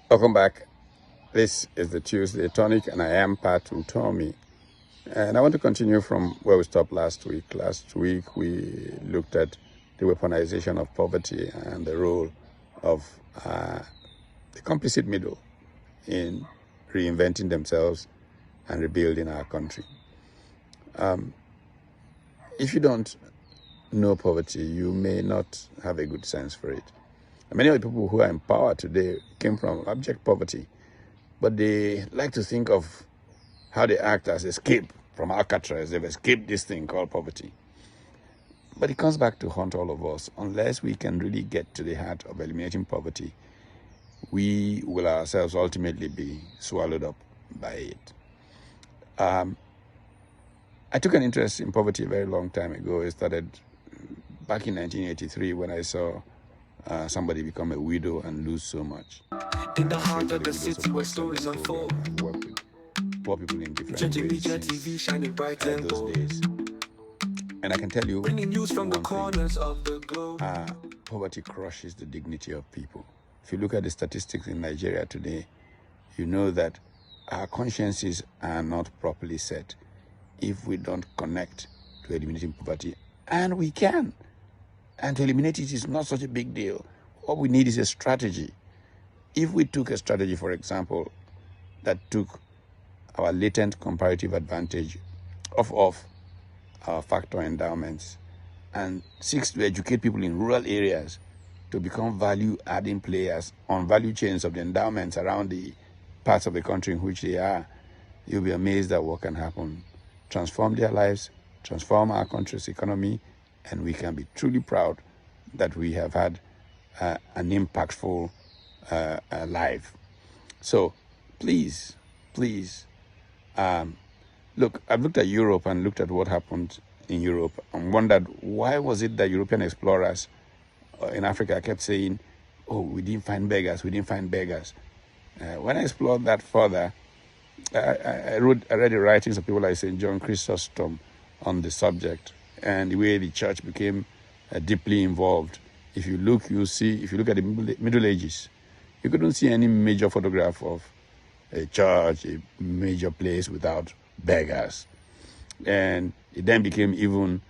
Welcome back. This is the Tuesday Tonic, and I am Pat Utomi. And I want to continue from where we stopped last week. Last week, we looked at the weaponization of poverty and the role of the complicit middle in reinventing themselves and rebuilding our country. If you don't know poverty, you may not have a good sense for it. Many of the people who are in power today came from abject poverty, but they like to think of how they act as escape from Alcatraz. They've escaped this thing called poverty. But it comes back to haunt all of us. Unless we can really get to the heart of eliminating poverty, we will ourselves ultimately be swallowed up by it. I took an interest in poverty a very long time ago. It started back in 1983 when I saw somebody become a widow and lose so much. In the heart of the city where stories unfold. Work with poor people in different ways TV shining bright and those bold. days. And I can tell you, Bringing news from the one thing, corners of the globe. poverty crushes the dignity of people. If you look at the statistics in Nigeria today, you know that our consciences are not properly set if we don't connect to eliminating poverty. And we can. And to eliminate it is not such a big deal. What we need is a strategy. If we took a strategy, for example, that took our latent comparative advantage off our factor endowments and seeks to educate people in rural areas to become value-adding players on value chains of the endowments around the parts of the country in which they are, you'll be amazed at what can happen. Transform their lives, transform our country's economy, and we can be truly proud that we have had an impactful life. So please, look, I've looked at Europe and looked at what happened in Europe and wondered, why was it that European explorers in Africa kept saying, oh, we didn't find beggars. When I explored that further, I read the writings of people like St. John Chrysostom on the subject and the way the church became deeply involved. If you look at the Middle Ages, you couldn't see any major photograph of a church, a major place without beggars. And it then became even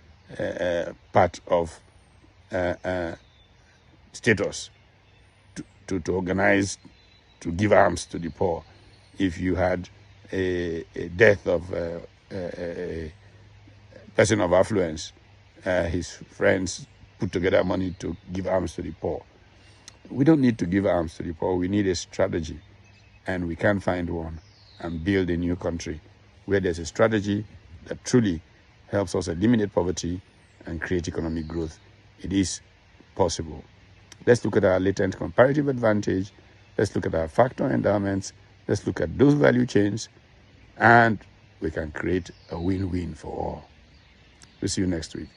part of status to organize, to give alms to the poor. If you had a death of a person of affluence, his friends put together money to give alms to the poor. We don't need to give alms to the poor. We need a strategy, and we can find one and build a new country where there's a strategy that truly helps us eliminate poverty and create economic growth. It is possible. Let's look at our latent comparative advantage. Let's look at our factor endowments. Let's look at those value chains, and we can create a win-win for all. We'll see you next week.